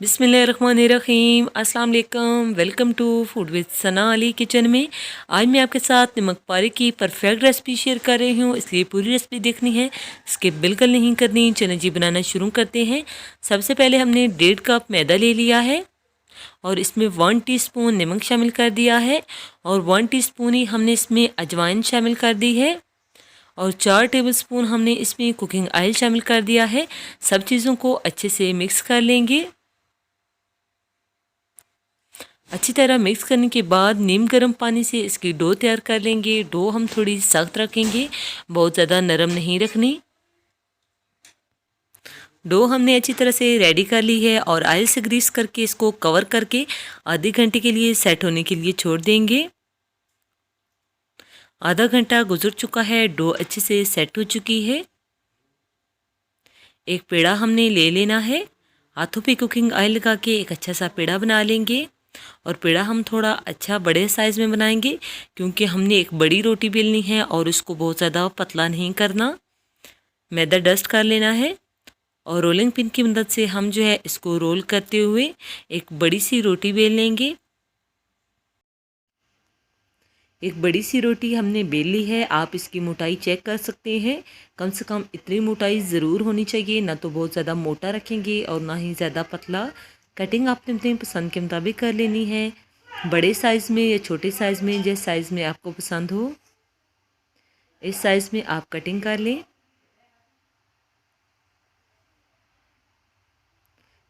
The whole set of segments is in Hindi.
बिस्मिल्लाहिर्रहमानिर्रहीम अस्सलाम वालेकुम। Welcome to food with Sana Ali kitchen में। आज मैं आपके साथ नमक पारे की परफेक्ट रेसिपी शेयर कर रही हूँ, इसलिए पूरी रेसिपी देखनी है, स्किप बिल्कुल नहीं करनी। चलें जी बनाना शुरू करते हैं। सबसे पहले हमने 1.5 कप मैदा ले लिया है और इसमें 1 टीस्पून नमक शामिल कर दिया है और 1 टीस्पून ही हमने इसमें अजवाइन शामिल कर दी है और 4 टेबलस्पून हमने इसमें कुकिंग ऑयल शामिल कर दिया है। सब चीज़ों को अच्छे से मिक्स कर लेंगे। अच्छी तरह मिक्स करने के बाद नीम गर्म पानी से इसकी डो तैयार कर लेंगे। डो हम थोड़ी सख्त रखेंगे, बहुत ज़्यादा नरम नहीं रखनी। डो हमने अच्छी तरह से रेडी कर ली है और ऑयल से ग्रीस करके इसको कवर करके आधे घंटे के लिए सेट होने के लिए छोड़ देंगे। आधा घंटा गुजर चुका है, डो अच्छे से सेट हो चुकी है। एक पेड़ा हमने ले लेना है, हाथों पे कुकिंग ऑयल लगा के एक अच्छा सा पेड़ा बना लेंगे और पेड़ा हम थोड़ा अच्छा बड़े साइज़ में बनाएंगे क्योंकि हमने एक बड़ी रोटी बेलनी है और इसको बहुत ज़्यादा पतला नहीं करना। मैदा डस्ट कर लेना है और रोलिंग पिन की मदद से हम जो है इसको रोल करते हुए एक बड़ी सी रोटी बेल लेंगे। एक बड़ी सी रोटी हमने बेल ली है। आप इसकी मोटाई चेक कर सकते हैं, कम से कम इतनी मोटाई ज़रूर होनी चाहिए, ना तो बहुत ज़्यादा मोटा रखेंगे और ना ही ज़्यादा पतला। कटिंग आपने अपने पसंद के मुताबिक कर लेनी है, बड़े साइज़ में या छोटे साइज़ में, जिस साइज़ में आपको पसंद हो इस साइज़ में आप कटिंग कर लें।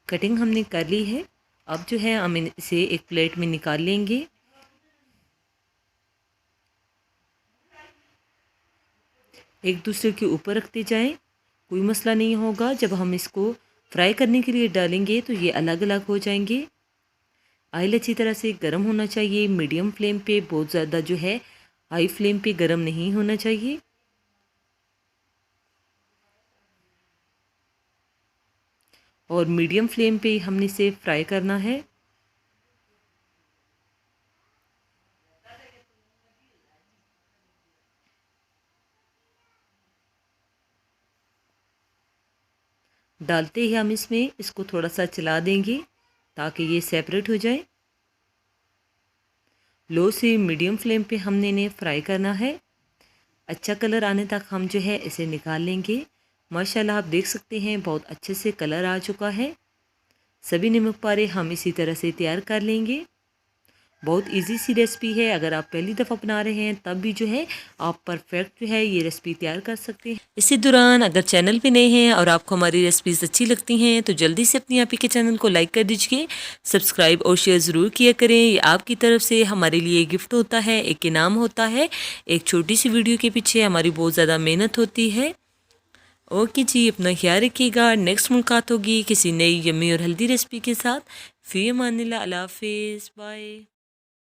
कटिंग हमने कर ली है। अब जो है हम इसे एक प्लेट में निकाल लेंगे। एक दूसरे के ऊपर रखते जाएं, कोई मसला नहीं होगा। जब हम इसको फ्राई करने के लिए डालेंगे तो ये अलग अलग हो जाएंगे। ऑयल अच्छी तरह से गर्म होना चाहिए, मीडियम फ्लेम पे, बहुत ज़्यादा जो है हाई फ्लेम पे गर्म नहीं होना चाहिए। और मीडियम फ्लेम पे हमने इसे फ्राई करना है। डालते ही हम इसमें इसको थोड़ा सा चला देंगे ताकि ये सेपरेट हो जाए। लो से मीडियम फ्लेम पे हमने इन्हें फ्राई करना है। अच्छा कलर आने तक हम जो है इसे निकाल लेंगे। माशाल्लाह आप देख सकते हैं बहुत अच्छे से कलर आ चुका है। सभी नमक पारे हम इसी तरह से तैयार कर लेंगे। बहुत इजी सी रेसिपी है, अगर आप पहली दफ़ा बना रहे हैं तब भी जो है आप परफेक्ट जो है ये रेसिपी तैयार कर सकते हैं। इसी दौरान अगर चैनल पे नए हैं और आपको हमारी रेसिपीज़ अच्छी लगती हैं तो जल्दी से अपनी आप ही के चैनल को लाइक कर दीजिए, सब्सक्राइब और शेयर ज़रूर किया करें। ये आपकी तरफ से हमारे लिए गिफ्ट होता है, एक इनाम होता है। एक छोटी सी वीडियो के पीछे हमारी बहुत ज़्यादा मेहनत होती है। ओके जी, अपना ख्याल रखिएगा। नेक्स्ट मुलाकात होगी किसी नई यम्मी और हेल्दी रेसिपी के साथ। फ़ी अमानिल्लाह, अल्लाह हाफ़िज़, बाय।